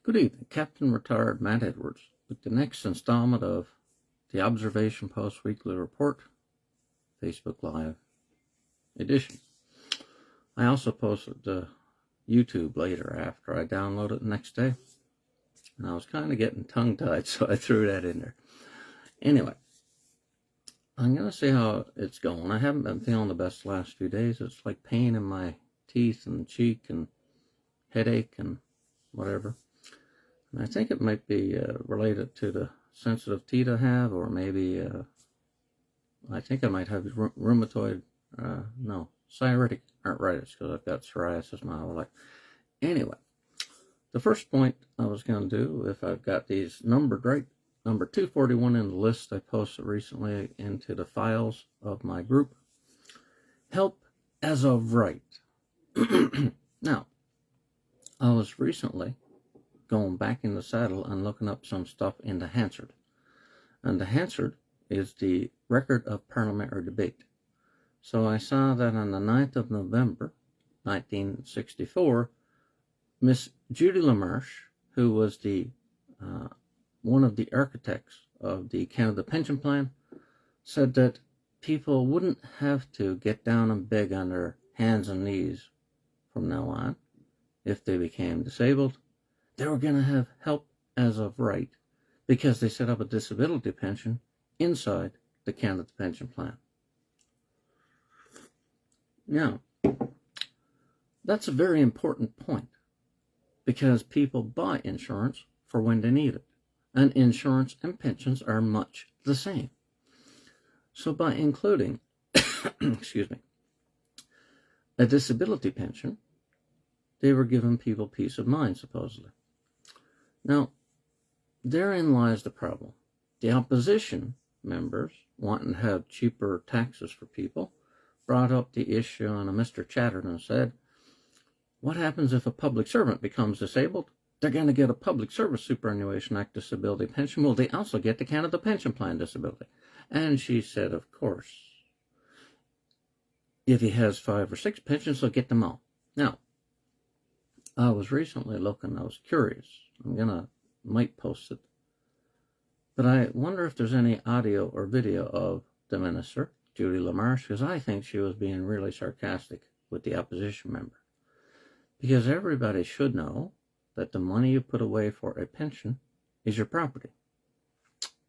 Good evening, Captain Retired Matt Edwards, with the next installment of the Observation Post Weekly Report, Facebook Live edition. I also posted to YouTube later after I downloaded it the next day, and I was kind of getting tongue-tied, so I threw that in there. Anyway, I'm going to see how it's going. I haven't been feeling the best the last few days. It's like pain in my teeth and cheek and headache and whatever. And I think it might be related to the sensitive teeth I have, or maybe I think I might have rheumatoid, psoriatic arthritis, because I've got psoriasis my whole life. Anyway, the first point I was going to do, if I've got these numbered right, number 241 in the list I posted recently into the files of my group, help as of right. Now, I was recently going back in the saddle and looking up some stuff in the Hansard. And the Hansard is the record of parliamentary debate. So I saw that on the 9th of November, 1964, Miss Judy LaMarche, who was the one of the architects of the Canada Pension Plan, said that people wouldn't have to get down and beg on their hands and knees from now on if they became disabled. They were going to have help as of right because they set up a disability pension inside the Canada Pension Plan. Now, that's a very important point because people buy insurance for when they need it. And insurance and pensions are much the same. So by including, a disability pension, they were giving people peace of mind, supposedly. Now, therein lies the problem. The opposition members, wanting to have cheaper taxes for people, brought up the issue, and Mr. Chatterton said, what happens if a public servant becomes disabled? They're going to get a Public Service Superannuation Act disability pension. Will they also get the Canada Pension Plan disability? And she said, of course, if he has 5 or 6 pensions, he'll get them all. Now, I was recently looking, I was curious. Might post it. But I wonder if there's any audio or video of the minister, Judy LaMarche, because I think she was being really sarcastic with the opposition member. Because everybody should know that the money you put away for a pension is your property.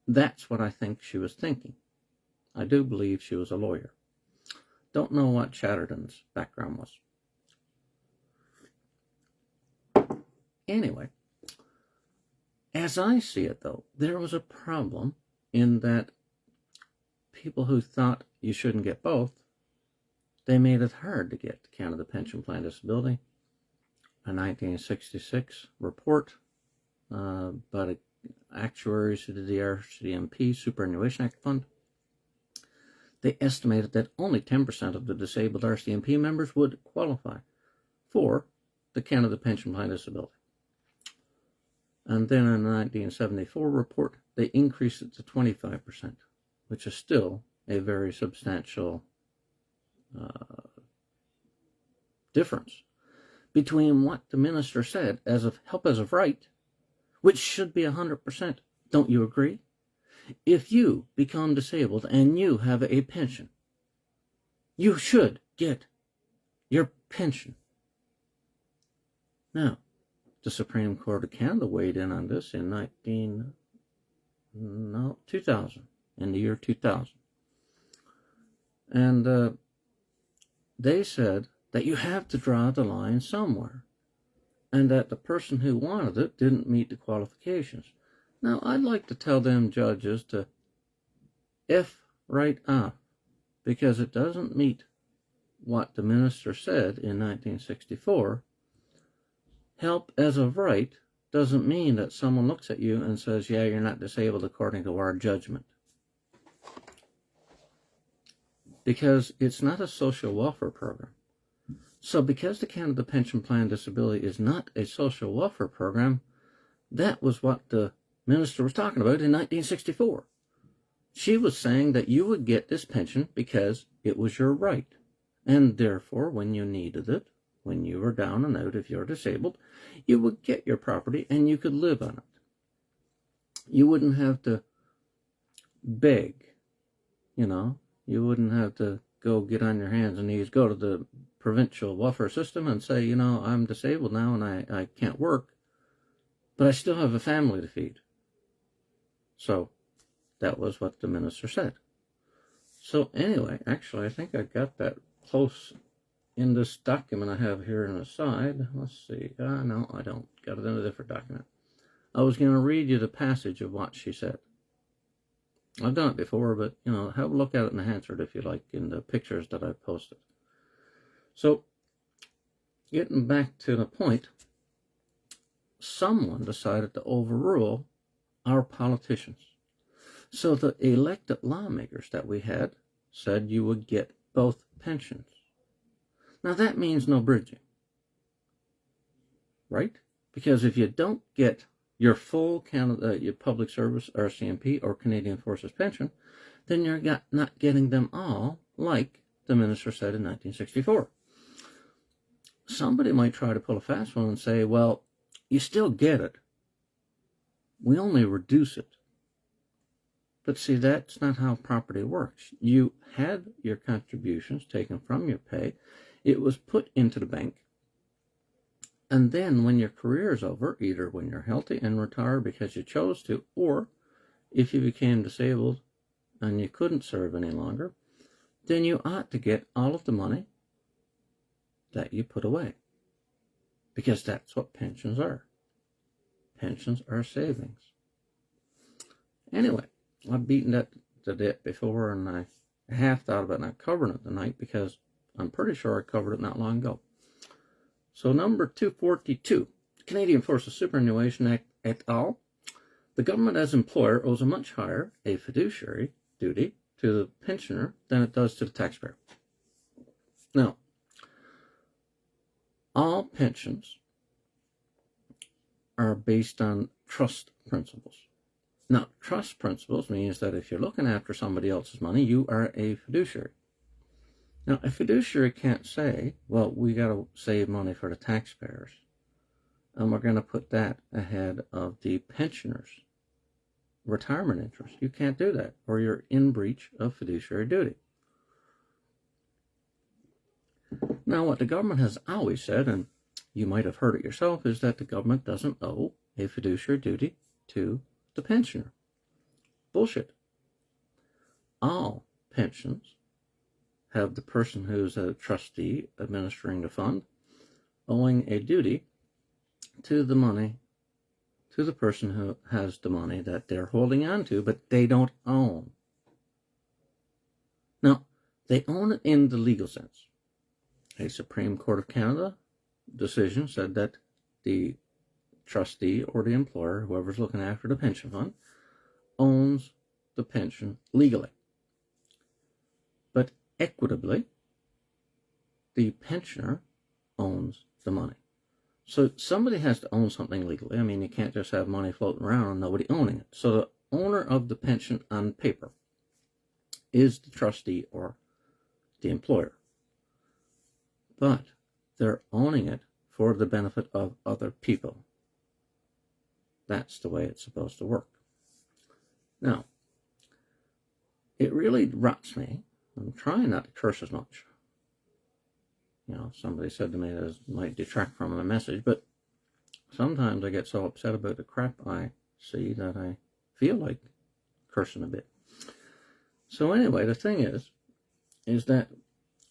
That's what I think she was thinking. I do believe she was a lawyer. Don't know what Chatterton's background was. Anyway, as I see it though, there was a problem in that people who thought you shouldn't get both, they made it hard to get the Canada Pension Plan disability. A 1966 report by actuaries who did the RCMP, Superannuation Act Fund. They estimated that only 10% of the disabled RCMP members would qualify for the Canada Pension Plan disability. And then in the 1974 report, they increased it to 25%, which is still a very substantial difference between what the minister said as of help as of right, which should be 100%. Don't you agree? If you become disabled and you have a pension, you should get your pension. Now, the Supreme Court of Canada weighed in on this in 2000, in the year 2000. And they said that you have to draw the line somewhere, and that the person who wanted it didn't meet the qualifications. Now, I'd like to tell them judges to F right off, because it doesn't meet what the minister said in 1964. Help as of right doesn't mean that someone looks at you and says, yeah, you're not disabled according to our judgment. Because it's not a social welfare program. So because the Canada Pension Plan disability is not a social welfare program, that was what the minister was talking about in 1964. She was saying that you would get this pension because it was your right. And therefore, when you needed it, when you were down and out, if you're disabled, you would get your property and you could live on it. You wouldn't have to beg, you know. You wouldn't have to go get on your hands and knees, go to the provincial welfare system and say, you know, I'm disabled now and I can't work, but I still have a family to feed. So that was what the minister said. So anyway, actually, I think I got that close in this document I have here on the side. Let's see. No, I don't. Got it in a different document. I was going to read you the passage of what she said. I've done it before, but, you know, have a look at it in the Hansard if you like, in the pictures that I've posted. So, getting back to the point, someone decided to overrule our politicians. So the elected lawmakers that we had said you would get both pensions. Now that means no bridging, right? Because if you don't get your full Canada, your public service, RCMP, or Canadian Forces pension, then you're not getting them all, like the minister said in 1964. Somebody might try to pull a fast one and say, well, you still get it. We only reduce it. But see, that's not how property works. You had your contributions taken from your pay. It was put into the bank. And then when your career is over, either when you're healthy and retire because you chose to, or if you became disabled and you couldn't serve any longer, then you ought to get all of the money that you put away. Because that's what pensions are. Pensions are savings. Anyway, I've beaten that to death before, and I half thought about not covering it tonight because I'm pretty sure I covered it not long ago. So number 242, Canadian Forces Superannuation Act et al. The government as employer owes a much higher, a fiduciary duty to the pensioner than it does to the taxpayer. Now, all pensions are based on trust principles. Now, trust principles means that if you're looking after somebody else's money, you are a fiduciary. Now, a fiduciary can't say, well, we got to save money for the taxpayers, and we're going to put that ahead of the pensioners' retirement interest. You can't do that, or you're in breach of fiduciary duty. Now, what the government has always said, and you might have heard it yourself, is that the government doesn't owe a fiduciary duty to the pensioner. Bullshit. All pensions have the person who's a trustee administering the fund owing a duty to the money, to the person who has the money that they're holding on to, but they don't own. Now, they own it in the legal sense. A Supreme Court of Canada decision said that the trustee or the employer, whoever's looking after the pension fund, owns the pension legally. But equitably, the pensioner owns the money. So somebody has to own something legally. I mean, you can't just have money floating around and nobody owning it. So the owner of the pension on paper is the trustee or the employer. But they're owning it for the benefit of other people. That's the way it's supposed to work. Now, it really rots me. I'm trying not to curse as much. You know, somebody said to me that it might detract from my message, but sometimes I get so upset about the crap I see that I feel like cursing a bit. So anyway, the thing is that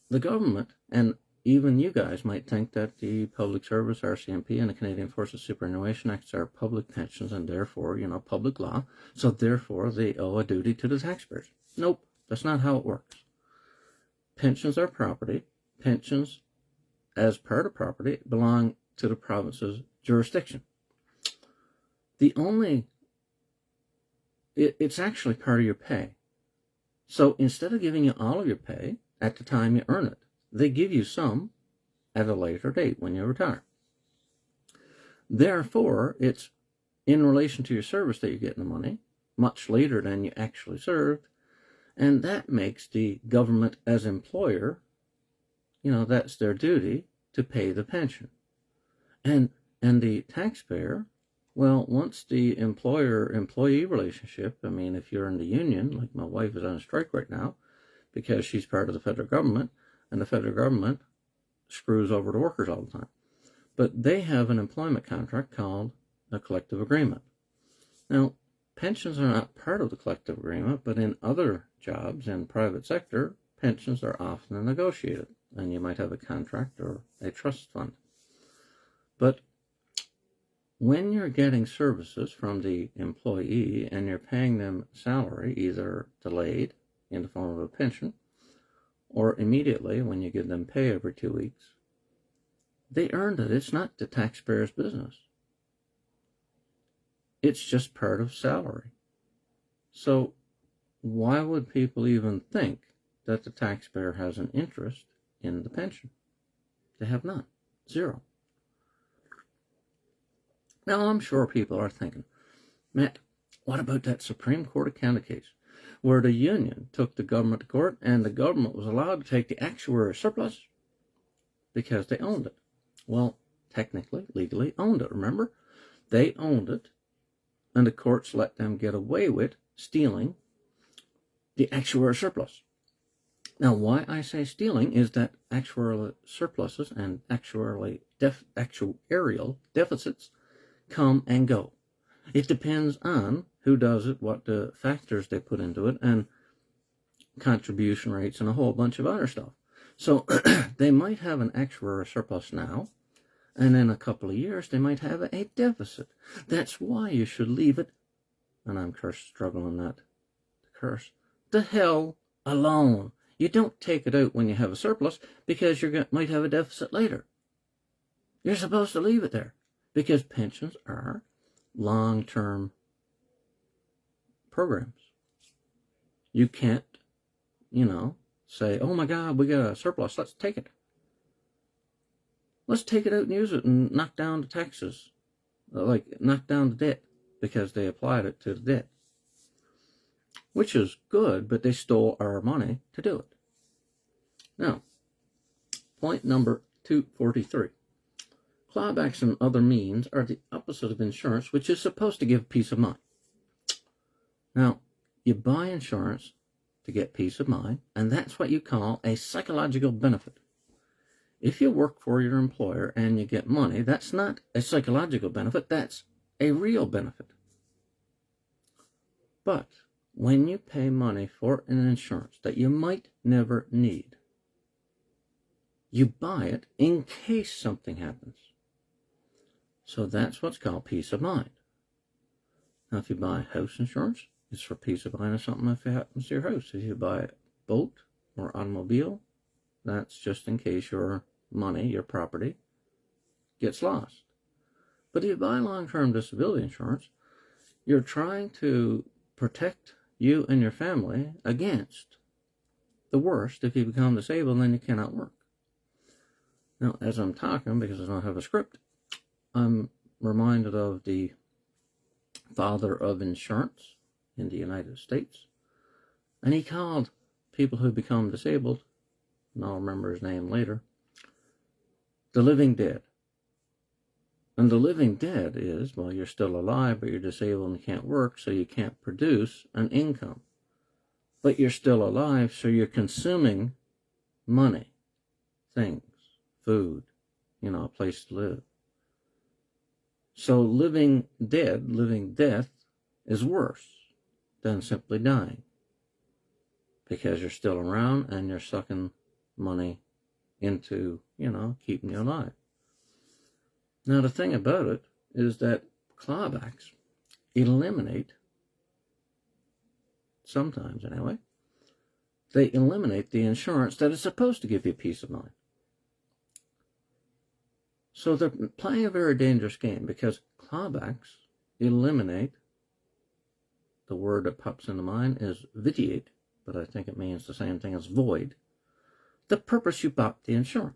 the government, and even you guys might think that the Public Service, RCMP, and the Canadian Forces Superannuation Acts are public pensions and therefore, you know, public law, so therefore they owe a duty to the taxpayers. Nope, that's not how it works. Pensions are property. Pensions, as part of property, belong to the province's jurisdiction. It's actually part of your pay. So instead of giving you all of your pay at the time you earn it, they give you some at a later date when you retire. Therefore, it's in relation to your service that you're getting the money, much later than you actually served, and that makes the government as employer, you know, that's their duty to pay the pension. And the taxpayer, well, once the employer-employee relationship, I mean, if you're in the union, like my wife is on strike right now because she's part of the federal government, and the federal government screws over the workers all the time. But they have an employment contract called a collective agreement. Now, pensions are not part of the collective agreement, but in other jobs in private sector, pensions are often negotiated, and you might have a contract or a trust fund. But when you're getting services from the employee and you're paying them salary, either delayed in the form of a pension or immediately when you give them pay every 2 weeks, they earned it. It's not the taxpayer's business. It's just part of salary. So why would people even think that the taxpayer has an interest in the pension? They have none. Zero. Now, I'm sure people are thinking, Matt, what about that Supreme Court of Canada case where the union took the government to court and the government was allowed to take the actuary surplus because they owned it? Well, technically, legally owned it, remember? They owned it, and the courts let them get away with stealing the actuarial surplus. Now, why I say stealing is that actuarial surpluses and actuarial deficits come and go. It depends on who does it, what the factors they put into it, and contribution rates and a whole bunch of other stuff. So they might have an actuarial surplus now, and in a couple of years they might have a deficit. That's why you should leave it, and I'm struggling not to curse, the hell alone. You don't take it out when you have a surplus because you might have a deficit later. You're supposed to leave it there because pensions are long-term programs. You can't, say, oh my God, we got a surplus, let's take it. Let's take it out and use it and knock down the taxes, knock down the debt because they applied it to the debt. Which is good, but they stole our money to do it. Now, point number 243. Clawbacks and other means are the opposite of insurance, which is supposed to give peace of mind. Now, you buy insurance to get peace of mind, and that's what you call a psychological benefit. If you work for your employer and you get money, that's not a psychological benefit, that's a real benefit. But when you pay money for an insurance that you might never need, you buy it in case something happens. So that's what's called peace of mind. Now, if you buy house insurance, it's for peace of mind if something happens to your house. If you buy a boat or automobile, that's just in case your money, your property, gets lost. But if you buy long-term disability insurance, you're trying to protect you and your family against the worst. If you become disabled, then you cannot work. Now, as I'm talking, because I don't have a script, I'm reminded of the father of insurance in the United States. And he called people who become disabled, and I'll remember his name later, the living dead. And the living dead is, well, you're still alive, but you're disabled and can't work, so you can't produce an income. But you're still alive, so you're consuming money, things, food, a place to live. So living death is worse than simply dying because you're still around and you're sucking money into, keeping you alive. Now, the thing about it is that clawbacks eliminate, sometimes anyway, they eliminate the insurance that is supposed to give you peace of mind. So they're playing a very dangerous game because clawbacks eliminate, the word that pops into mind is vitiate, but I think it means the same thing as void, the purpose you bought the insurance.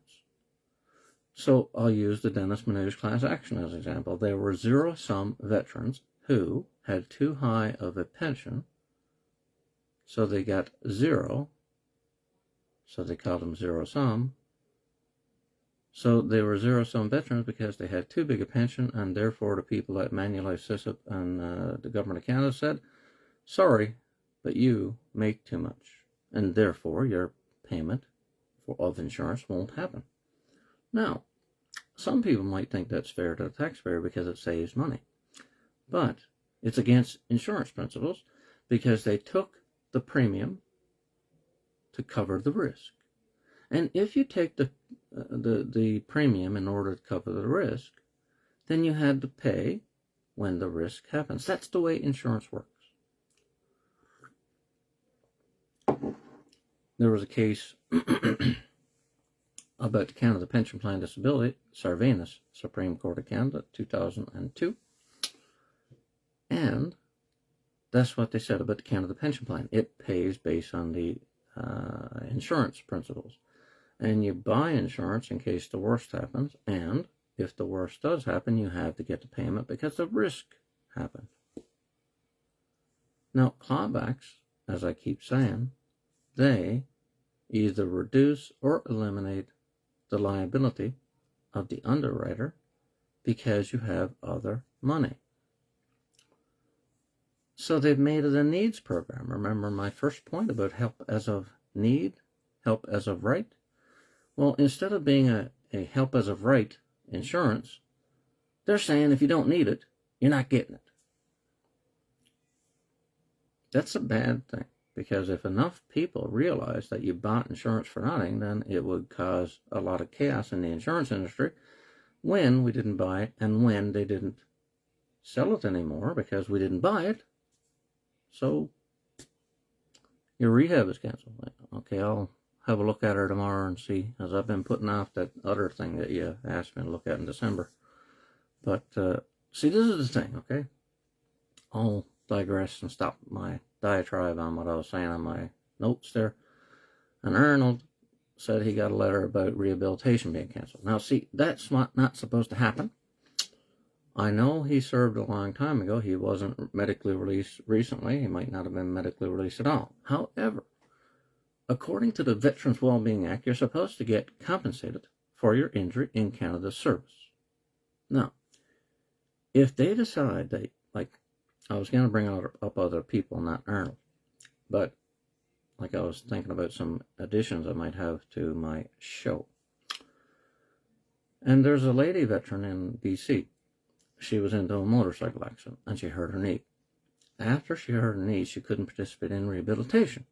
So I'll use the Dennis Manuge class action as an example. There were zero-sum veterans who had too high of a pension, so they got zero, so they called them zero-sum, So they were zero-sum veterans because they had too big a pension, and therefore the people at Manuge COLA and the government of Canada said, sorry, but you make too much, and therefore your payment of insurance won't happen. Now, some people might think that's fair to the taxpayer because it saves money, but it's against insurance principles because they took the premium to cover the risk. And if you take the premium in order to cover the risk, then you had to pay when the risk happens. That's the way insurance works. There was a case about the Canada Pension Plan Disability, Sarvanis, Supreme Court of Canada, 2002. And that's what they said about the Canada Pension Plan. It pays based on the insurance principles. And you buy insurance in case the worst happens, and if the worst does happen, you have to get the payment because the risk happened. Now, clawbacks, as I keep saying, they either reduce or eliminate the liability of the underwriter because you have other money. So they've made it a needs program. Remember my first point about help as of need, help as of right? Well, instead of being a help as of right insurance, they're saying if you don't need it, you're not getting it. That's a bad thing, because if enough people realize that you bought insurance for nothing, then it would cause a lot of chaos in the insurance industry when we didn't buy it and when they didn't sell it anymore because we didn't buy it. So your rehab is canceled. Okay, I'll have a look at her tomorrow and see, as I've been putting off that other thing that you asked me to look at in December. But see, this is the thing, okay? I'll digress and stop my diatribe on what I was saying on my notes there. And Arnold said he got a letter about rehabilitation being canceled. Now, see, that's not supposed to happen. I know he served a long time ago. He wasn't medically released recently. He might not have been medically released at all. However, according to the Veterans Wellbeing Act, you're supposed to get compensated for your injury in Canada's service. Now, if they decide that, like, I was going to bring up other people, not Arnold, but like I was thinking about some additions I might have to my show. And there's a lady veteran in BC. She was into a motorcycle accident and she hurt her knee. After she hurt her knee, she couldn't participate in rehabilitation,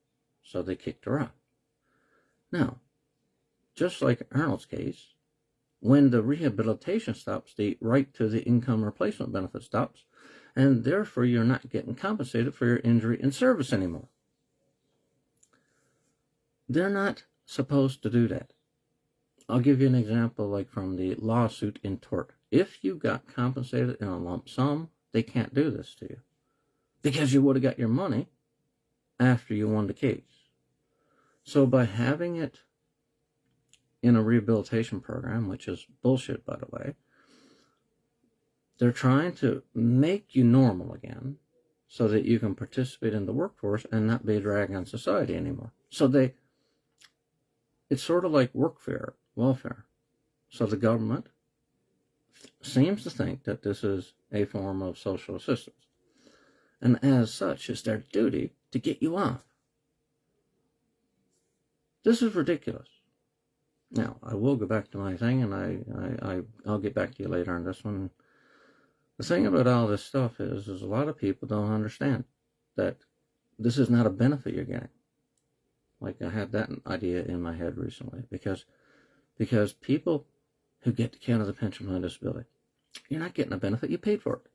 so they kicked her out. Now, just like Arnold's case, when the rehabilitation stops, the right to the income replacement benefit stops, and therefore you're not getting compensated for your injury in service anymore. They're not supposed to do that. I'll give you an example like from the lawsuit in tort. If you got compensated in a lump sum, they can't do this to you because you would have got your money after you won the case. So by having it in a rehabilitation program, which is bullshit, by the way, they're trying to make you normal again so that you can participate in the workforce and not be a drag on society anymore. So it's sort of like welfare. So the government seems to think that this is a form of social assistance. And as such, it's their duty to get you off. This is ridiculous. Now, I will go back to my thing, and I'll get back to you later on this one. The thing about all this stuff is a lot of people don't understand that this is not a benefit you're getting. Like, I had that idea in my head recently, because people who get the Canada Pension Plan Disability, you're not getting a benefit, you paid for it.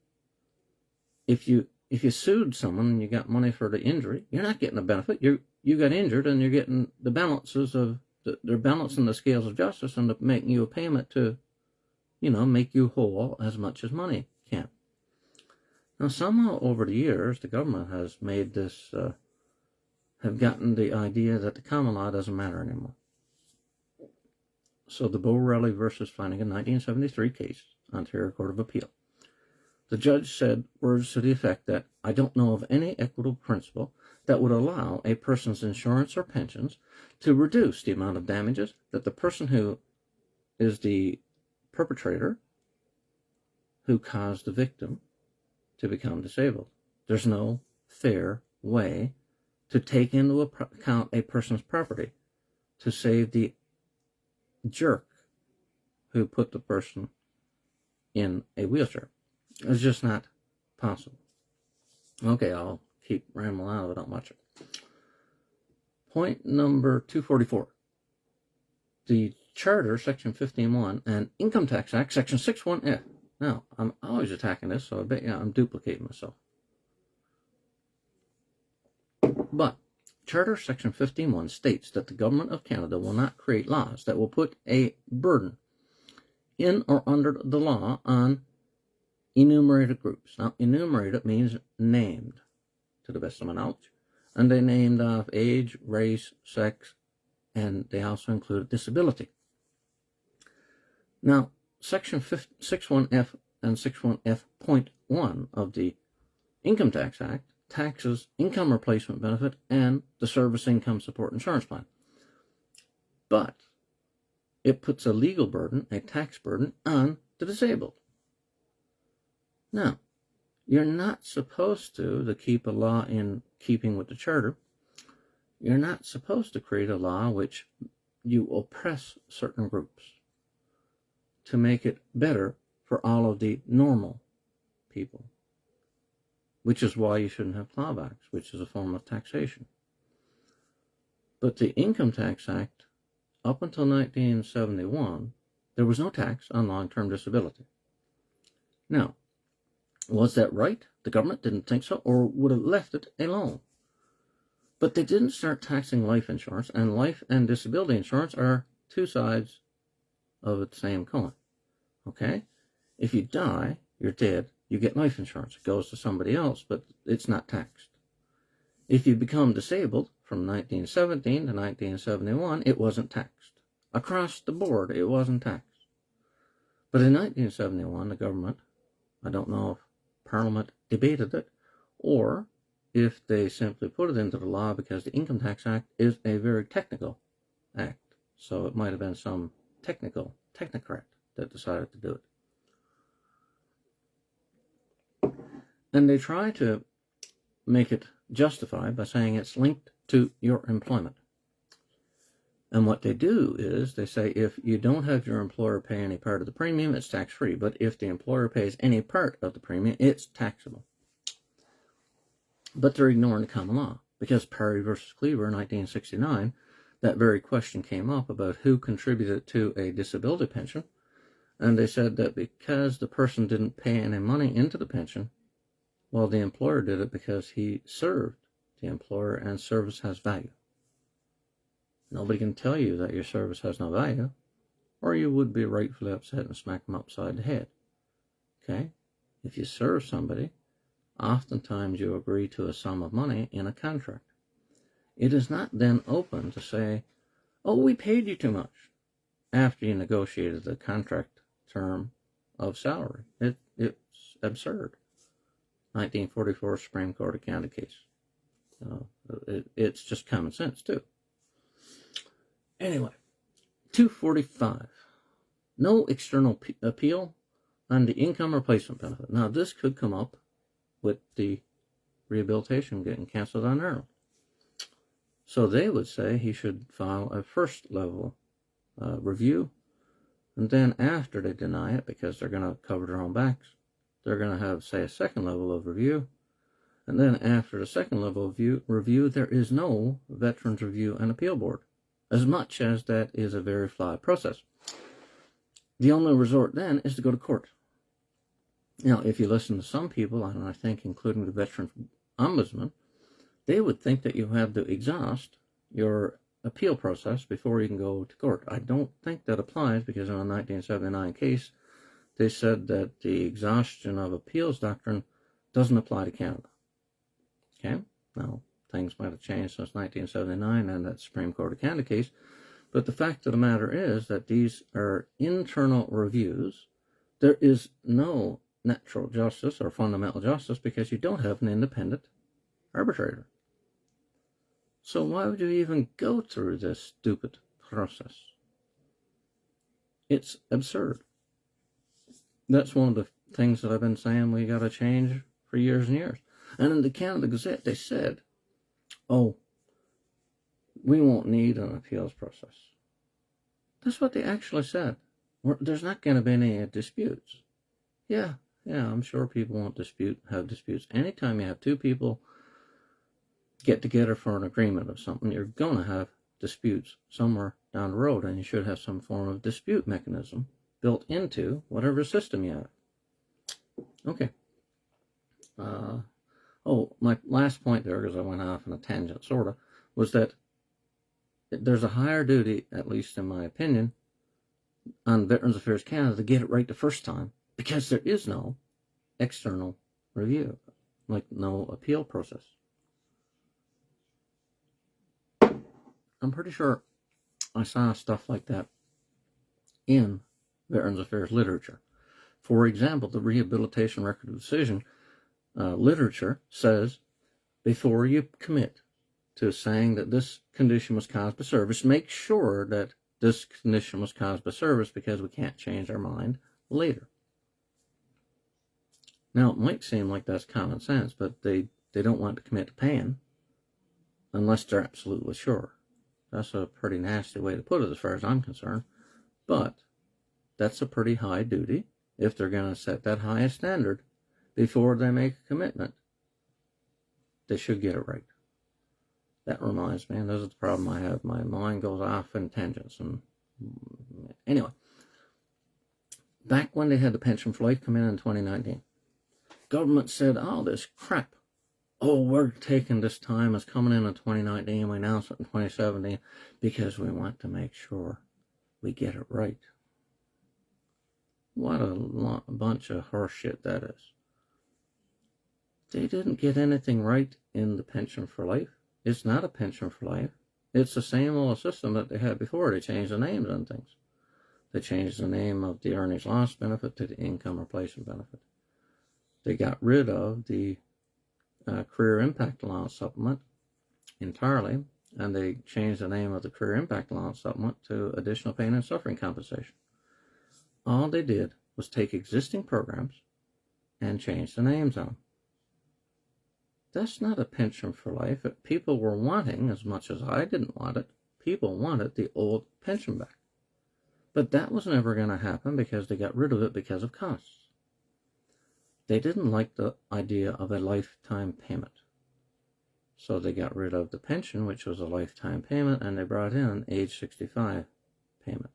If you sued someone and you got money for the injury, you're not getting a benefit. You got injured and you're getting the balances of, they're balancing the scales of justice and making you a payment to, make you whole as much as money can. Now, somehow over the years, the government has made this, have gotten the idea that the common law doesn't matter anymore. So the Borelli versus Flanagan 1973 case, Ontario Court of Appeal. The judge said words to the effect that, I don't know of any equitable principle that would allow a person's insurance or pensions to reduce the amount of damages that the person who is the perpetrator who caused the victim to become disabled. There's no fair way to take into account a person's property to save the jerk who put the person in a wheelchair. It's just not possible. Okay, I'll keep rambling on without much. Point number 244. The Charter, Section 15.1, and Income Tax Act, Section 6.1F. Now, I'm always attacking this, so I bet you I'm duplicating myself. But Charter Section 15.1 states that the Government of Canada will not create laws that will put a burden in or under the law on enumerated groups. Now, enumerated means named, to the best of my knowledge. And they named off age, race, sex, and they also included disability. Now, Section 61F and 61F.1 of the Income Tax Act taxes income replacement benefit and the service income support insurance plan. But it puts a legal burden, a tax burden, on the disabled. Now, you're not supposed to keep a law in keeping with the Charter, you're not supposed to create a law which you oppress certain groups to make it better for all of the normal people, which is why you shouldn't have clawbacks, which is a form of taxation. But the Income Tax Act, up until 1971, there was no tax on long-term disability. Now, was that right? The government didn't think so, or would have left it alone. But they didn't start taxing life insurance, and life and disability insurance are two sides of the same coin. Okay? If you die, you're dead, you get life insurance. It goes to somebody else, but it's not taxed. If you become disabled from 1917 to 1971, it wasn't taxed. Across the board, it wasn't taxed. But in 1971, the government, I don't know if Parliament debated it, or if they simply put it into the law, because the Income Tax Act is a very technical act. So it might have been some technocrat that decided to do it. And they try to make it justified by saying it's linked to your employment. And what they do is they say if you don't have your employer pay any part of the premium, it's tax-free. But if the employer pays any part of the premium, it's taxable. But they're ignoring the common law, because Perry versus Cleaver in 1969, that very question came up about who contributed to a disability pension. And they said that because the person didn't pay any money into the pension, well, the employer did it because he served the employer, and service has value. Nobody can tell you that your service has no value, or you would be rightfully upset and smack them upside the head. Okay? If you serve somebody, oftentimes you agree to a sum of money in a contract. It is not then open to say, oh, we paid you too much, after you negotiated the contract term of salary. It's absurd. 1944 Supreme Court of Canada case. It's just common sense, too. Anyway, 245. No external appeal on the income replacement benefit. Now, this could come up with the rehabilitation getting canceled on early. So they would say he should file a first level review, and then after they deny it, because they're going to cover their own backs, they're going to have, say, a second level of review, and then after the second level of review, there is no Veterans Review and Appeal Board, as much as that is a very flawed process. The only resort then is to go to court. Now, if you listen to some people, and I think including the Veterans Ombudsman, they would think that you have to exhaust your appeal process before you can go to court. I don't think that applies, because in a 1979 case, they said that the exhaustion of appeals doctrine doesn't apply to Canada. Okay? Now, things might have changed since 1979 and that Supreme Court of Canada case, but the fact of the matter is that these are internal reviews. There is no natural justice or fundamental justice because you don't have an independent arbitrator. So why would you even go through this stupid process? It's absurd. That's one of the things that I've been saying we got to change for years and years. And in the Canada Gazette, they said, oh, we won't need an appeals process. That's what they actually said. There's not going to be any disputes. Yeah, I'm sure people won't have disputes. Anytime you have two people get together for an agreement of something, you're going to have disputes somewhere down the road, and you should have some form of dispute mechanism built into whatever system you have. Okay. My last point there, because I went off on a tangent, sort of, was that there's a higher duty, at least in my opinion, on Veterans Affairs Canada to get it right the first time, because there is no external review, like no appeal process. I'm pretty sure I saw stuff like that in Veterans Affairs literature. For example, the Rehabilitation Record of Decision literature says, before you commit to saying that this condition was caused by service, make sure that this condition was caused by service, because we can't change our mind later. Now, it might seem like that's common sense, but they don't want to commit to paying unless they're absolutely sure. That's a pretty nasty way to put it as far as I'm concerned, but that's a pretty high duty if they're going to set that highest standard before they make a commitment. They should get it right. That reminds me, and this is the problem I have, my mind goes off in tangents. And anyway, back when they had the pension for life come in 2019, government said, oh, this crap. Oh, we're taking this time as coming in 2019. We announced it in 2017 because we want to make sure we get it right. What a bunch of horse shit that is. They didn't get anything right in the pension for life. It's not a pension for life. It's the same old system that they had before. They changed the names on things. They changed the name of the earnings loss benefit to the income replacement benefit. They got rid of the career impact allowance supplement entirely, and they changed the name of the career impact allowance supplement to additional pain and suffering compensation. All they did was take existing programs and change the names on them. That's not a pension for life. People were wanting, as much as I didn't want it, people wanted the old pension back. But that was never going to happen because they got rid of it because of costs. They didn't like the idea of a lifetime payment. So they got rid of the pension, which was a lifetime payment, and they brought in an age 65 payment.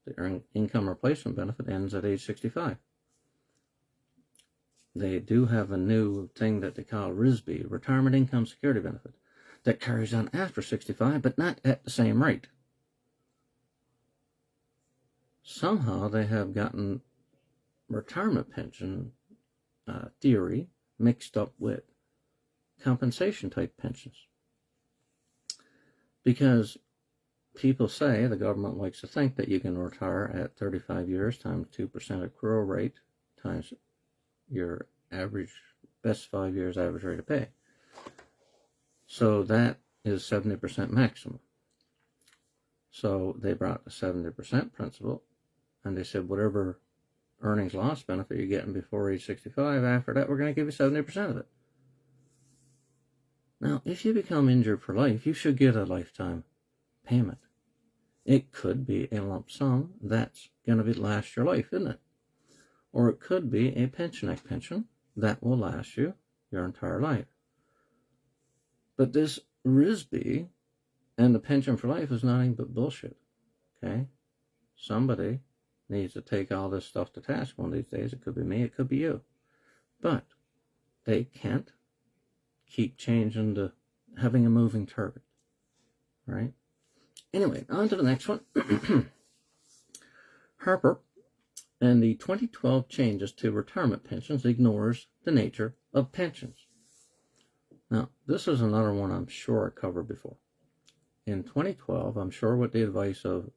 The income replacement benefit ends at age 65. They do have a new thing that they call RISB, Retirement Income Security Benefit, that carries on after 65, but not at the same rate. Somehow they have gotten retirement pension theory mixed up with compensation type pensions. Because people say, the government likes to think that you can retire at 35 years times 2% accrual rate times your average, best 5 years average rate of pay. So that is 70% maximum. So they brought the 70% principle, and they said whatever earnings loss benefit you're getting before age 65, after that we're going to give you 70% of it. Now, if you become injured for life, you should get a lifetime payment. It could be a lump sum that's going to last your life, isn't it? Or it could be a pension pension that will last you your entire life. But this RISB and the pension for life is nothing but bullshit. Okay? Somebody needs to take all this stuff to task one of these days. It could be me, it could be you. But they can't keep changing to having a moving target. Right? Anyway, on to the next one. Harper and the 2012 changes to retirement pensions ignores the nature of pensions. Now, this is another one I'm sure I covered before. In 2012, I'm sure with the advice of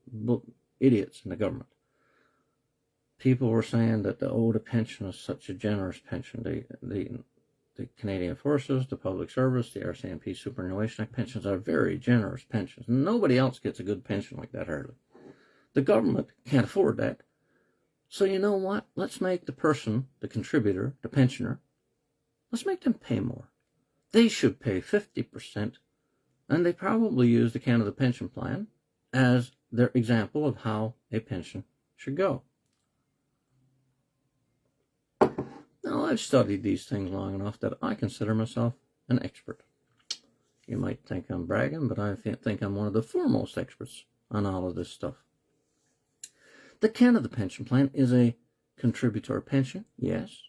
idiots in the government, people were saying that the older pension is such a generous pension. The Canadian Forces, the Public Service, the RCMP Superannuation Act pensions are very generous pensions. Nobody else gets a good pension like that, hardly. The government can't afford that. So you know what? Let's make the person, the contributor, the pensioner, let's make them pay more. They should pay 50%, and they probably use the Canada Pension Plan as their example of how a pension should go. Now, I've studied these things long enough that I consider myself an expert. You might think I'm bragging, but I think I'm one of the foremost experts on all of this stuff. The Canada Pension Plan is a contributory pension, yes,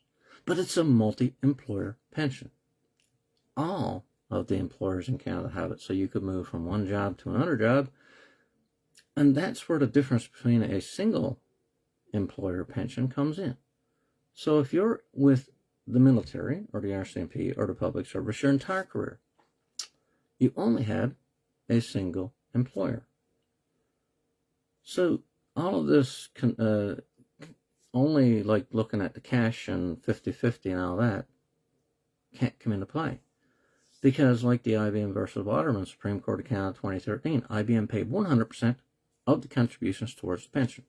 but it's a multi-employer pension. All of the employers in Canada have it, so you could move from one job to another job, and that's where the difference between a single employer pension comes in. So if you're with the military or the RCMP or the public service your entire career, you only had a single employer. So all of this only like looking at the cash and 50-50 and all that can't come into play. Because like the IBM versus Waterman Supreme Court of Canada 2013, IBM paid 100% of the contributions towards the pension.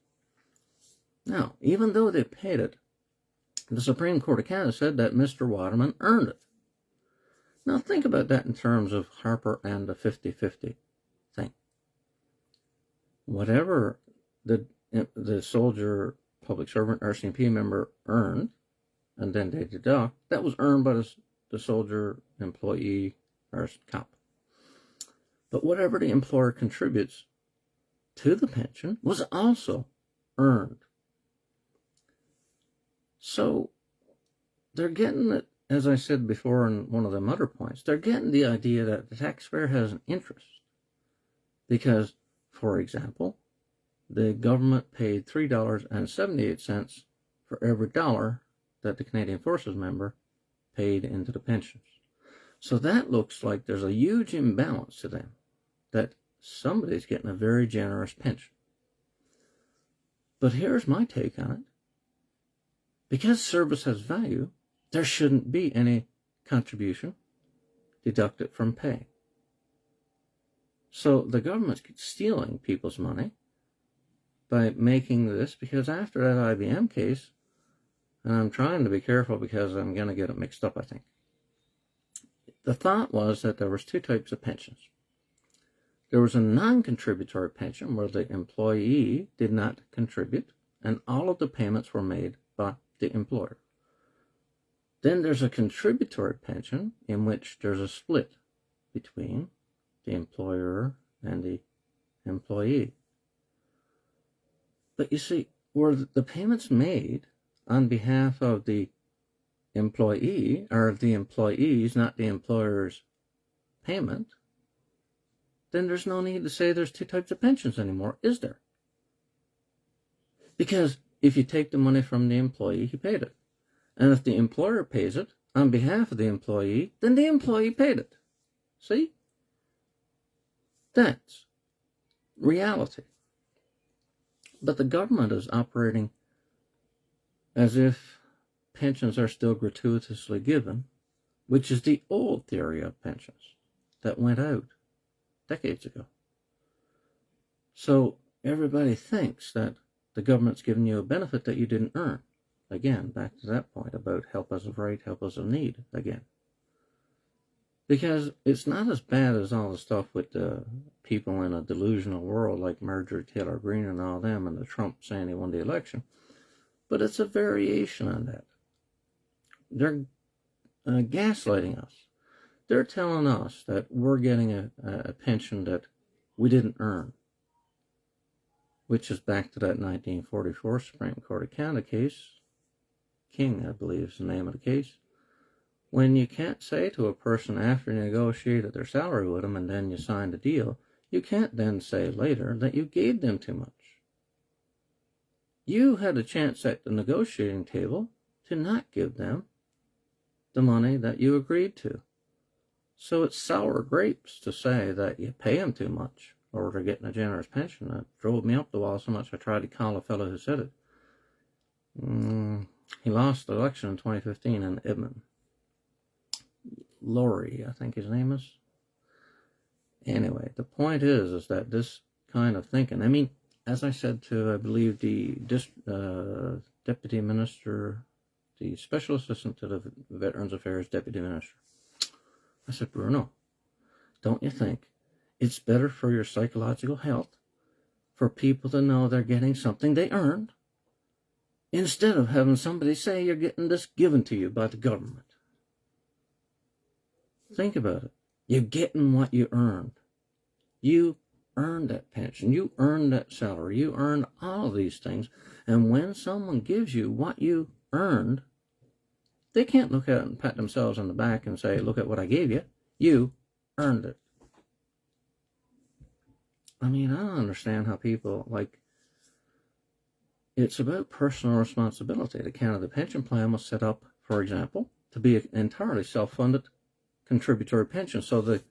Now, even though they paid it, the Supreme Court of Canada said that Mr. Waterman earned it. Now think about that in terms of Harper and the 50-50 thing. Whatever the soldier, public servant, RCMP member earned, and then they deduct, that was earned by the soldier, employee, or cop. But whatever the employer contributes to the pension was also earned. So they're getting it, as I said before in one of them other points, they're getting the idea that the taxpayer has an interest. Because, for example, the government paid $3.78 for every dollar that the Canadian Forces member paid into the pensions. So that looks like there's a huge imbalance to them, that somebody's getting a very generous pension. But here's my take on it. Because service has value, there shouldn't be any contribution deducted from pay. So the government's stealing people's money by making this, because after that IBM case, and I'm trying to be careful because I'm going to get it mixed up, I think. The thought was that there was two types of pensions. There was a non-contributory pension where the employee did not contribute, and all of the payments were made by the employer. Then there's a contributory pension in which there's a split between the employer and the employee. But you see, where the payments made on behalf of the employee are the employee's, not the employer's payment, then there's no need to say there's two types of pensions anymore, is there? Because if you take the money from the employee, he paid it. And if the employer pays it on behalf of the employee, then the employee paid it. See? That's reality. But the government is operating as if pensions are still gratuitously given, which is the old theory of pensions that went out decades ago. So everybody thinks that the government's giving you a benefit that you didn't earn. Again, back to that point about help as of right, help as of need, again. Because it's not as bad as all the stuff with the people in a delusional world like Marjorie Taylor Greene and all them, and the Trump saying he won the election. But it's a variation on that. They're gaslighting us. They're telling us that we're getting a pension that we didn't earn, which is back to that 1944 Supreme Court of Canada case. King, I believe, is the name of the case. When you can't say to a person after you negotiated their salary with them and then you signed a deal, you can't then say later that you gave them too much. You had a chance at the negotiating table to not give them the money that you agreed to. So it's sour grapes to say that you pay them too much or they're getting a generous pension. That drove me up the wall so much I tried to call a fellow who said it. He lost the election in 2015 in Edmonton. Laurie, I think his name is. Anyway, the point is that this kind of thinking, I mean, as I said to, I believe, the Deputy Minister, the Special Assistant to the Veterans Affairs Deputy Minister, I said, Bruno, don't you think it's better for your psychological health for people to know they're getting something they earned instead of having somebody say you're getting this given to you by the government? Think about it. You're getting what you earned. You earned that pension. You earned that salary. You earned all of these things. And when someone gives you what you earned, they can't look at it and pat themselves on the back and say, look at what I gave you. You earned it. I mean, I don't understand how people, like, it's about personal responsibility. The Canada Pension Plan was set up, for example, to be an entirely self-funded contributory pension. So the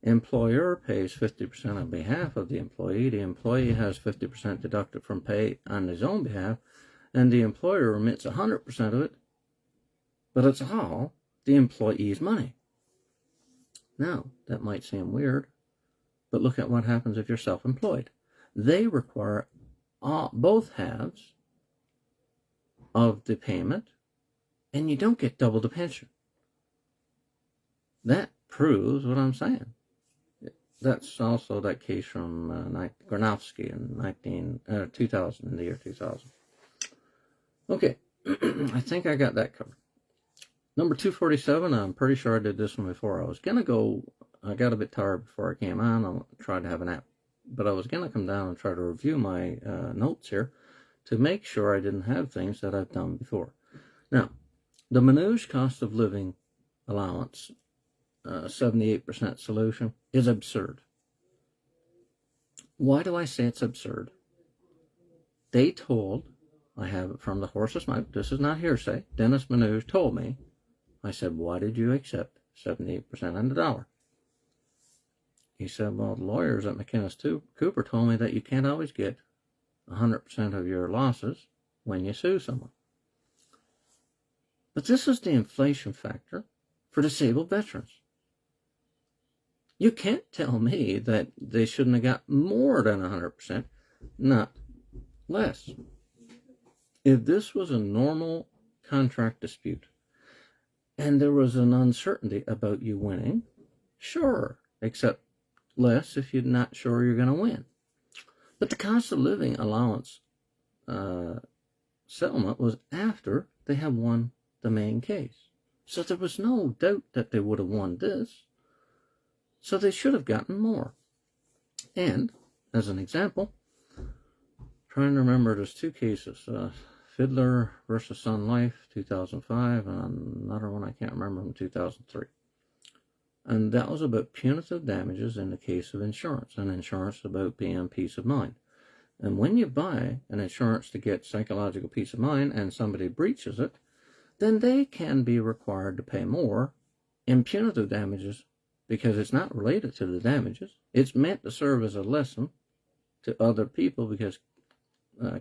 employer pays 50% on behalf of the employee has 50% deducted from pay on his own behalf, and the employer remits 100% of it, but it's all the employee's money. Now, that might seem weird, but look at what happens if you're self-employed. They require both halves of the payment, and you don't get double the pension. That proves what I'm saying. That's also that case from Gornowski in 2000, in the year 2000. Okay, I think I got that covered. Number 247, I'm pretty sure I did this one before. I got a bit tired before I came on. I tried to have a nap. But I was going to come down and try to review my notes here to make sure I didn't have things that I've done before. Now, the Manuge cost of living allowance, 78% solution, is absurd. Why do I say it's absurd? They told, I have it from the horse's mouth, this is not hearsay, Dennis Manuge told me, I said, why did you accept 78% on the dollar? He said, well, the lawyers at McInnes Cooper told me that you can't always get 100% of your losses when you sue someone. But this is the inflation factor for disabled veterans. You can't tell me that they shouldn't have got more than 100%, not less. If this was a normal contract dispute and there was an uncertainty about you winning, sure, except less if you're not sure you're going to win. But the cost of living allowance settlement was after they had won the main case. So there was no doubt that they would have won this. So they should have gotten more. And, as an example, trying to remember, there's two cases. Fiddler versus Sun Life, 2005, and another one I can't remember from 2003. And that was about punitive damages in the case of insurance, and insurance about being peace of mind. And when you buy an insurance to get psychological peace of mind and somebody breaches it, then they can be required to pay more in punitive damages because it's not related to the damages. It's meant to serve as a lesson to other people because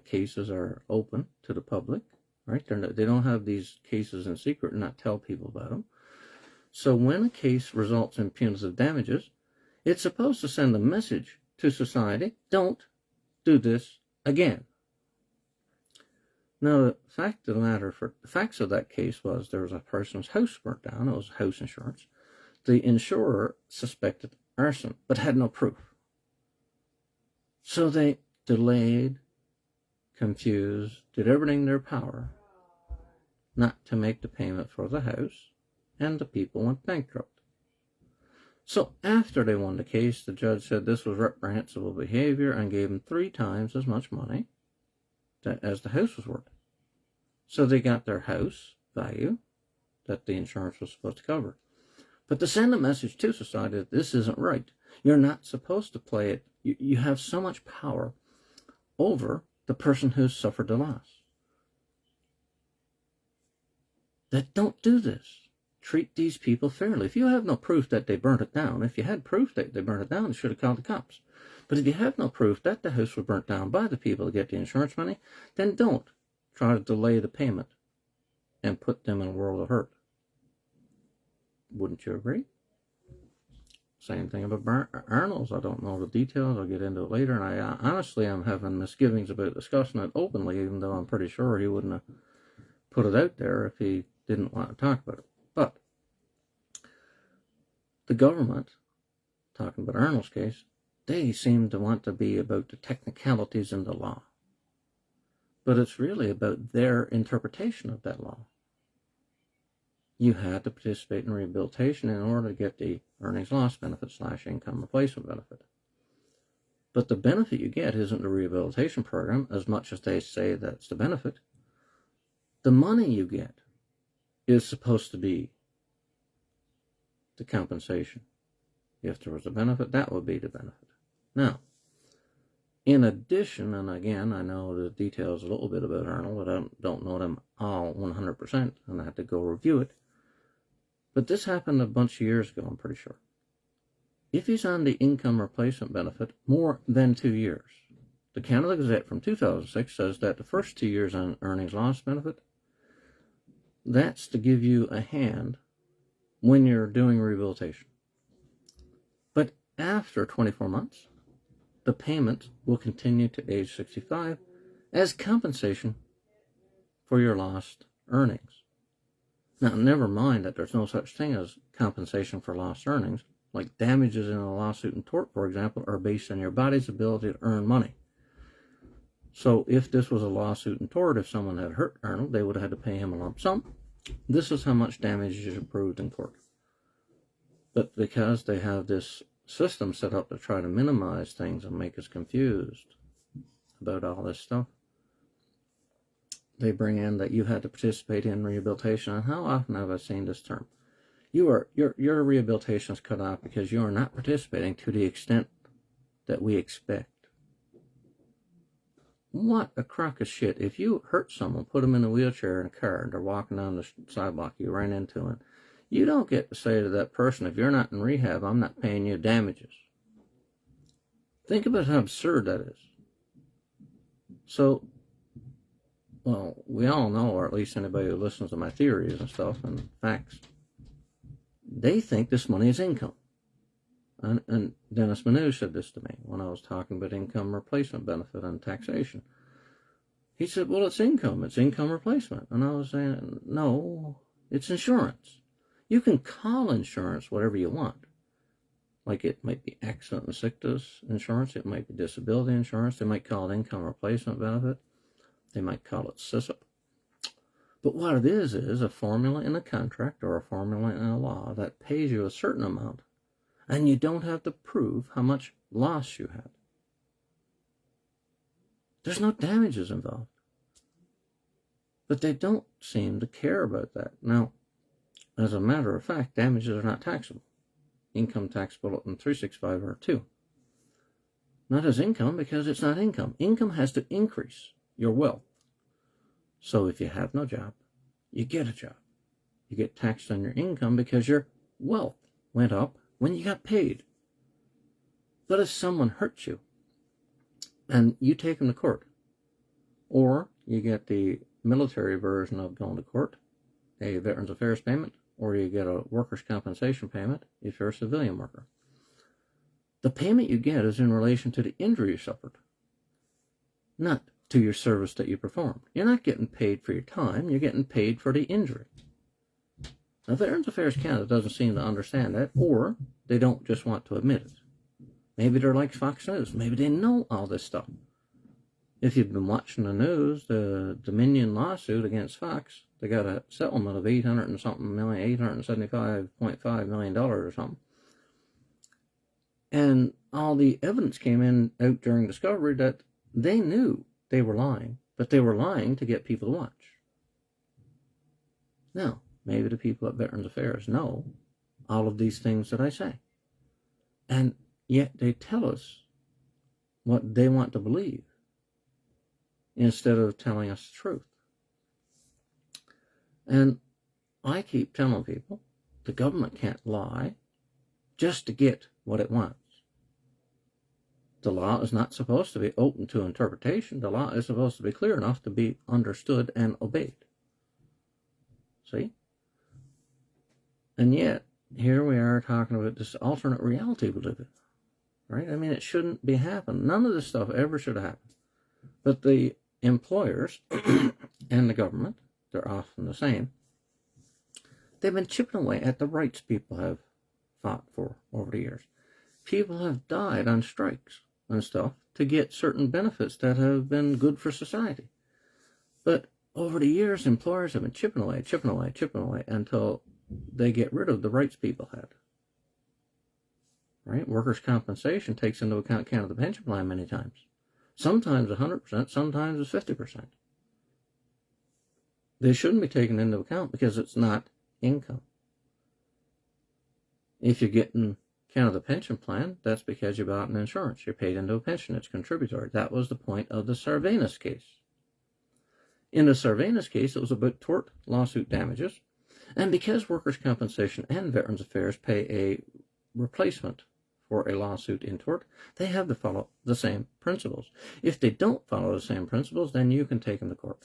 cases are open to the public, right? They don't have these cases in secret and not tell people about them. So when a case results in punitive damages, it's supposed to send a message to society, don't do this again. Now, the fact of the matter, the facts of that case was there was a person's house burnt down. It was house insurance. The insurer suspected arson, but had no proof. So they delayed, confused, did everything in their power not to make the payment for the house, and the people went bankrupt. So after they won the case, the judge said this was reprehensible behavior and gave them 3 times as much money as the house was worth. So they got their house value that the insurance was supposed to cover. But to send a message to society that this isn't right, you're not supposed to play it. You have so much power over the person who's suffered the loss. That don't do this. Treat these people fairly. If you have no proof that they burnt it down, if you had proof that they burnt it down, you should have called the cops. But if you have no proof that the house was burnt down by the people to get the insurance money, then don't try to delay the payment and put them in a world of hurt. Wouldn't you agree? Same thing about Arnold's. I don't know the details. I'll get into it later. And I honestly am having misgivings about discussing it openly, even though I'm pretty sure he wouldn't have put it out there if he didn't want to talk about it. But the government, talking about Arnold's case, they seem to want to be about the technicalities in the law. But it's really about their interpretation of that law. You had to participate in rehabilitation in order to get the earnings loss benefit / income replacement benefit. But the benefit you get isn't the rehabilitation program, as much as they say that's the benefit. The money you get is supposed to be the compensation. If there was a benefit, that would be the benefit. Now, in addition, and again, I know the details a little bit about Arnold, but I don't know them all 100%, and I had to go review it. But this happened a bunch of years ago, I'm pretty sure. If he's on the income replacement benefit more than 2 years, the Canada Gazette from 2006 says that the first 2 years on earnings loss benefit, that's to give you a hand when you're doing rehabilitation. But after 24 months, the payment will continue to age 65 as compensation for your lost earnings. Now, never mind that there's no such thing as compensation for lost earnings. Like damages in a lawsuit and tort, for example, are based on your body's ability to earn money. So if this was a lawsuit and tort, if someone had hurt Arnold, they would have had to pay him a lump sum. This is how much damage is approved in court. But because they have this system set up to try to minimize things and make us confused about all this stuff, they bring in that you had to participate in rehabilitation. And how often have I seen this term? Your rehabilitation is cut off because you are not participating to the extent that we expect. What a crock of shit. If you hurt someone, put them in a wheelchair in a car, and they're walking down the sidewalk, you ran into it, you don't get to say to that person, if you're not in rehab, I'm not paying you damages. Think about how absurd that is. So, well, we all know, or at least anybody who listens to my theories and stuff and facts, they think this money is income. And Dennis Manuge said this to me when I was talking about income replacement benefit and taxation. He said, well, it's income replacement. And I was saying, no, it's insurance. You can call insurance whatever you want. Like it might be accident and sickness insurance, it might be disability insurance, they might call it income replacement benefit, they might call it CFSA. But what it is a formula in a contract or a formula in a law that pays you a certain amount, and you don't have to prove how much loss you had. There's no damages involved. But they don't seem to care about that. Now, as a matter of fact, damages are not taxable. Income tax bulletin 365 are too. Not as income because it's not income. Income has to increase your wealth. So if you have no job, you get a job. You get taxed on your income because your wealth went up when you got paid. But if someone hurts you and you take them to court, or you get the military version of going to court, a Veterans Affairs payment, or you get a workers' compensation payment if you're a civilian worker, the payment you get is in relation to the injury you suffered, not to your service that you performed. You're not getting paid for your time, you're getting paid for the injury. Now, Veterans Affairs Canada doesn't seem to understand that, or they don't just want to admit it. Maybe they're like Fox News. Maybe they know all this stuff. If you've been watching the news, the Dominion lawsuit against Fox, they got a settlement of $875.5 million or something. And all the evidence came out during discovery that they knew they were lying, but they were lying to get people to watch. Now, maybe the people at Veterans Affairs know all of these things that I say. And yet they tell us what they want to believe instead of telling us the truth. And I keep telling people the government can't lie just to get what it wants. The law is not supposed to be open to interpretation. The law is supposed to be clear enough to be understood and obeyed. See? And yet, here we are talking about this alternate reality we live in, right? I mean, it shouldn't be happening. None of this stuff ever should have happened. But the employers and the government, they're often the same, they've been chipping away at the rights people have fought for over the years. People have died on strikes and stuff to get certain benefits that have been good for society. But over the years, employers have been chipping away until they get rid of the rights people had. Right? Workers' compensation takes into account of the pension plan many times. Sometimes 100%, sometimes it's 50%. They shouldn't be taken into account because it's not income. If you're getting count of the pension plan, that's because you bought an insurance. You're paid into a pension. It's contributory. That was the point of the Sarvanis case. In the Sarvanis case, it was about tort lawsuit damages. And because workers' compensation and Veterans Affairs pay a replacement for a lawsuit in tort, they have to follow the same principles. If they don't follow the same principles, then you can take them to court.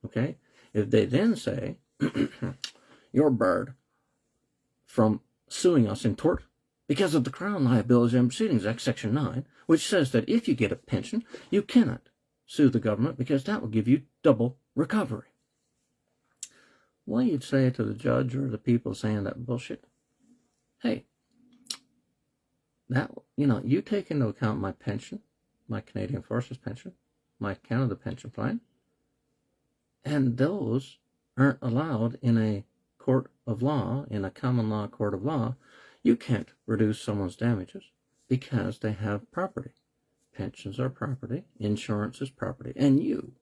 Okay? If they then say, you're barred from suing us in tort because of the Crown Liability and Proceedings Act, Section 9, which says that if you get a pension, you cannot sue the government because that will give you double recovery. Well, you'd say to the judge or the people saying that bullshit, hey, that, you take into account my pension, my Canadian Forces pension, my Canada pension plan, and those aren't allowed in a court of law, in a common law court of law. You can't reduce someone's damages because they have property. Pensions are property, insurance is property, and you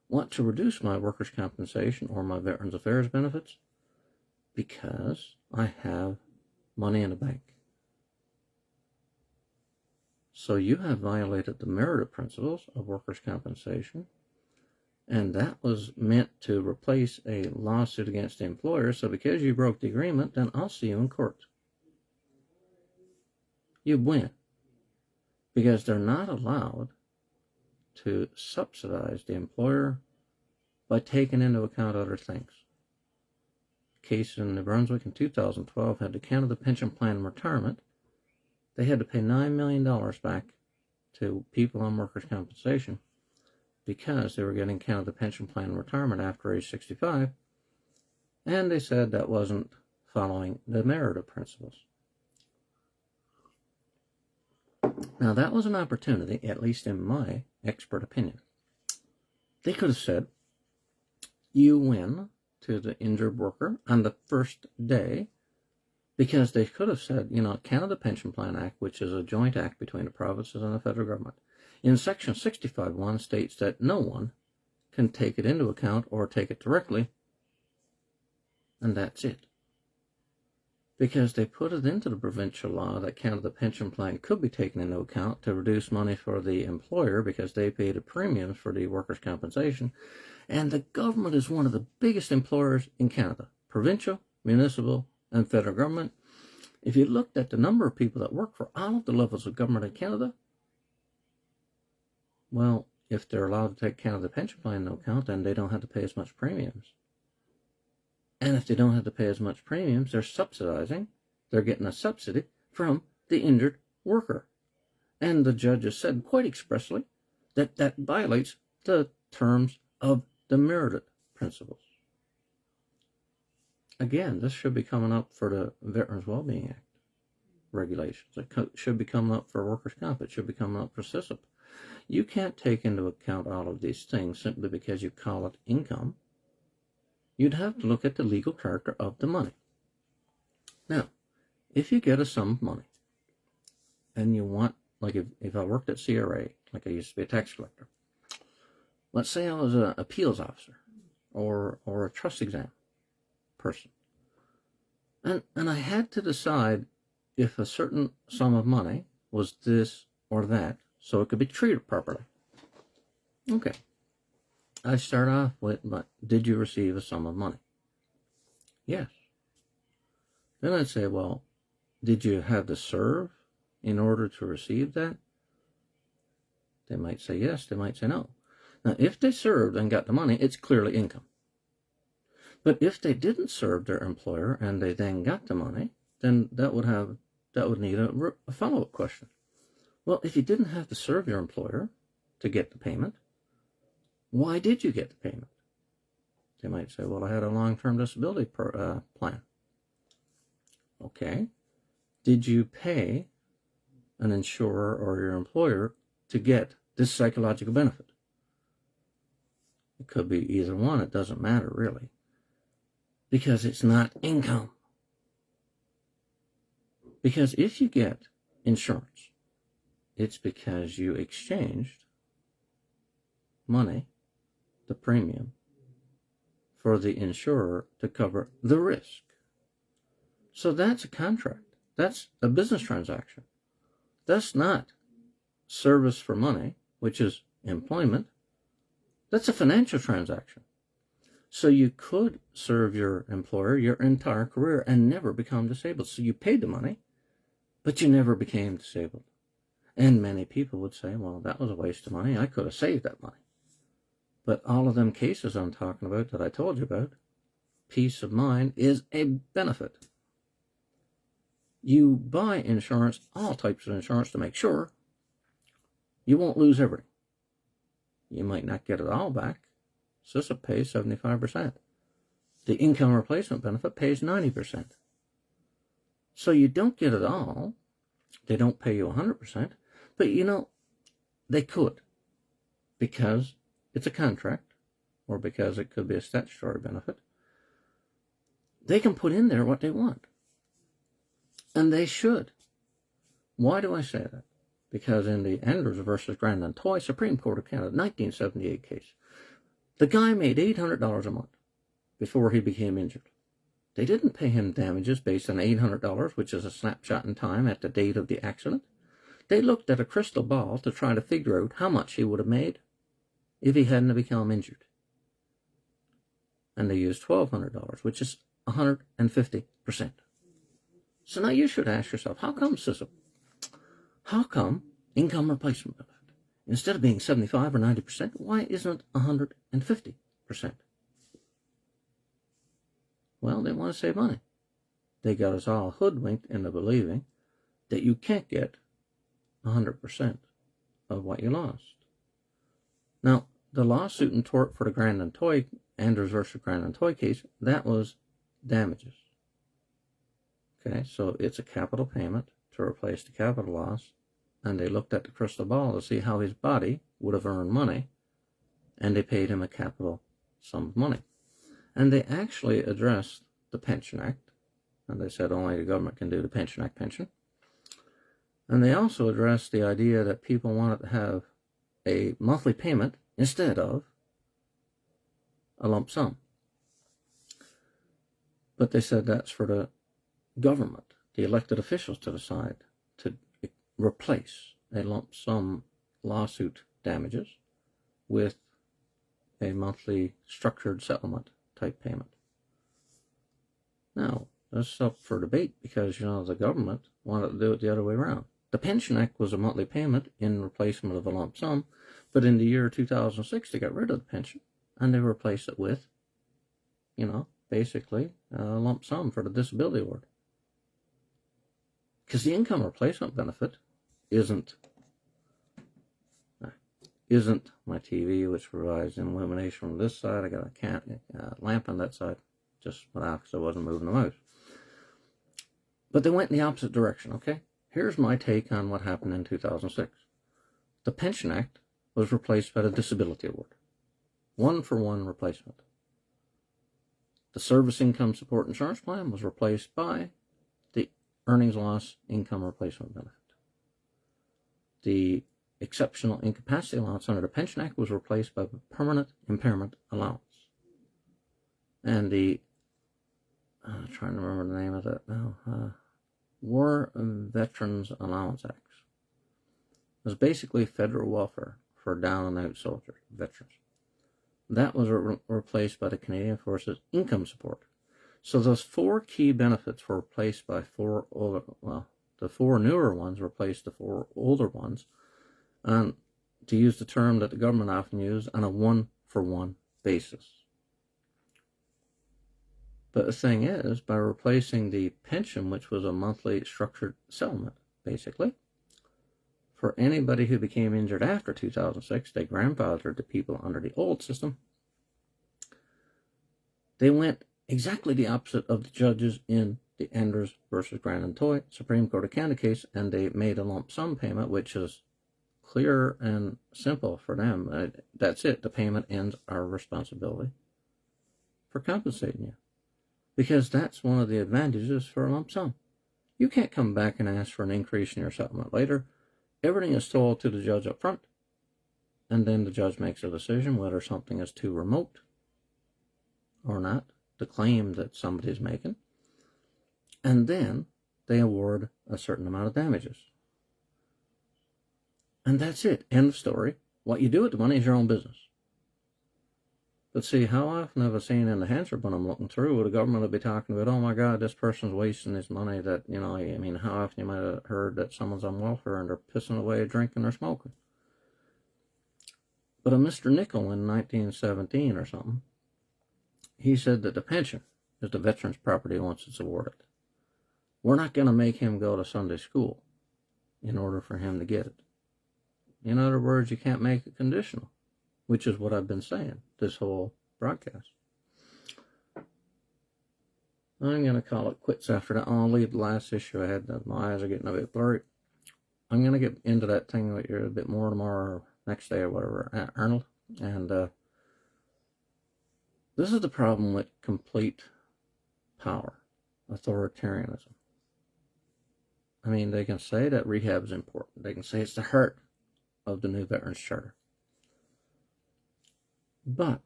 want to reduce my workers' compensation or my Veterans Affairs benefits because I have money in the bank. So you have violated the merited principles of workers' compensation, and that was meant to replace a lawsuit against the employer. So because you broke the agreement, then I'll see you in court. You win. Because they're not allowed to subsidize the employer by taking into account other things. The case in New Brunswick in 2012 had to count the pension plan retirement. They had to pay $9 million back to people on workers' compensation because they were getting counted the pension plan retirement after age 65, and they said that wasn't following the merited principles. Now, that was an opportunity, at least in my expert opinion. They could have said, you win to the injured worker on the first day, because they could have said, Canada Pension Plan Act, which is a joint act between the provinces and the federal government, in Section 65(1) states that no one can take it into account or take it directly, and that's it. Because they put it into the provincial law that Canada Pension Plan could be taken into account to reduce money for the employer because they paid a premium for the workers' compensation. And the government is one of the biggest employers in Canada, provincial, municipal, and federal government. If you looked at the number of people that work for all of the levels of government in Canada, well, if they're allowed to take Canada Pension Plan into account, then they don't have to pay as much premiums. And if they don't have to pay as much premiums, they're getting a subsidy from the injured worker. And the judges said quite expressly that that violates the terms of the merited principles. Again, this should be coming up for the Veterans Wellbeing Act regulations. It should be coming up for workers' comp. It should be coming up for CISIP. You can't take into account all of these things simply because you call it income. You'd have to look at the legal character of the money. Now, if you get a sum of money and you want, like if I worked at CRA, like I used to be a tax collector, let's say I was an appeals officer or a trust exam person, and I had to decide if a certain sum of money was this or that so it could be treated properly. Okay. I start off with, but did you receive a sum of money? Yes. Then I'd say, well, did you have to serve in order to receive that? They might say yes, they might say no. Now, if they served and got the money, it's clearly income. But if they didn't serve their employer and they then got the money, then that would need a follow-up question. Well, if you didn't have to serve your employer to get the payment, why did you get the payment? They might say, well, I had a long-term disability plan. Okay. Did you pay an insurer or your employer to get this psychological benefit? It could be either one. It doesn't matter, really, because it's not income. Because if you get insurance, it's because you exchanged money, the premium, for the insurer to cover the risk. So that's a contract. That's a business transaction. That's not service for money, which is employment. That's a financial transaction. So you could serve your employer your entire career and never become disabled. So you paid the money, but you never became disabled. And many people would say, well, that was a waste of money. I could have saved that money. But all of them cases I'm talking about that I told you about, peace of mind is a benefit. You buy insurance, all types of insurance, to make sure you won't lose everything. You might not get it all back. CFSA pays 75%. The income replacement benefit pays 90%. So you don't get it all. They don't pay you 100%. But, they could, because it's a contract, or because it could be a statutory benefit. They can put in there what they want. And they should. Why do I say that? Because in the Anders versus Grandin Toy Supreme Court of Canada 1978 case, the guy made $800 a month before he became injured. They didn't pay him damages based on $800, which is a snapshot in time at the date of the accident. They looked at a crystal ball to try to figure out how much he would have made if he hadn't become injured. And they used $1,200, which is 150%. So now you should ask yourself, how come income replacement benefit, instead of being 75 or 90%, why isn't 150%? Well, they want to save money. They got us all hoodwinked into believing that you can't get 100% of what you lost. Now, the lawsuit and tort for the Grandin Toy, Anders versus Grandin Toy case, that was damages. Okay, so it's a capital payment to replace the capital loss, and they looked at the crystal ball to see how his body would have earned money, and they paid him a capital sum of money. And they actually addressed the Pension Act, and they said only the government can do the Pension Act pension. And they also addressed the idea that people wanted to have a monthly payment instead of a lump sum. But they said that's for the government, the elected officials, to decide to replace a lump sum lawsuit damages with a monthly structured settlement type payment. Now, this is up for debate because, the government wanted to do it the other way around. The Pension Act was a monthly payment in replacement of a lump sum, but in the year 2006, they got rid of the pension and they replaced it with, basically a lump sum for the disability award. Because the income replacement benefit isn't my TV, which provides illumination from this side. I got a lamp on that side, just went out because I wasn't moving the mouse. But they went in the opposite direction, okay? Here's my take on what happened in 2006. The Pension Act was replaced by the Disability Award. 1-for-1 replacement. The Service Income Support Insurance Plan was replaced by the Earnings Loss Income Replacement Benefit. The Exceptional Incapacity Allowance under the Pension Act was replaced by the Permanent Impairment Allowance. And the, I'm trying to remember the name of that now, War Veterans Allowance Act. It was basically federal welfare for down and out soldiers, veterans. That was replaced by the Canadian Forces Income Support. So those 4 key benefits were replaced by 4 older, the 4 newer ones replaced the 4 older ones, and to use the term that the government often uses, on a 1-for-1 basis. But the thing is, by replacing the pension, which was a monthly structured settlement, basically, for anybody who became injured after 2006, they grandfathered the people under the old system. They went exactly the opposite of the judges in the Andrews versus Grant and Toy Supreme Court of Canada case, and they made a lump sum payment, which is clear and simple for them. That's it. The payment ends our responsibility for compensating you, because that's one of the advantages for a lump sum. You can't come back and ask for an increase in your settlement later. Everything is told to the judge up front, and then the judge makes a decision whether something is too remote or not, the claim that somebody's making, and then they award a certain amount of damages. And that's it. End of story. What you do with the money is your own business. But see, how often have I seen in the Hansard when I'm looking through, the government will be talking about, oh my God, this person's wasting his money, that, you know, I mean, how often you might have heard that someone's on welfare and they're pissing away, drinking or smoking. But a Mr. Nickel in 1917 or something, he said that the pension is the veteran's property once it's awarded. We're not going to make him go to Sunday school in order for him to get it. In other words, you can't make it conditional, which is what I've been saying this whole broadcast. I'm going to call it quits after that. I'll leave the last issue I had. My eyes are getting a bit blurry. I'm going to get into that thing with you a bit more tomorrow or next day or whatever, Arnold. And this is the problem with complete power, authoritarianism. I mean, they can say that rehab is important. They can say it's the heart of the new Veterans Charter. But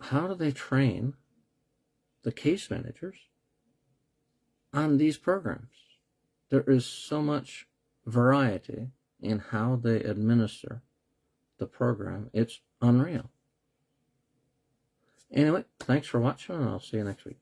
how do they train the case managers on these programs? There is so much variety in how they administer the program. It's unreal. Anyway, thanks for watching, and I'll see you next week.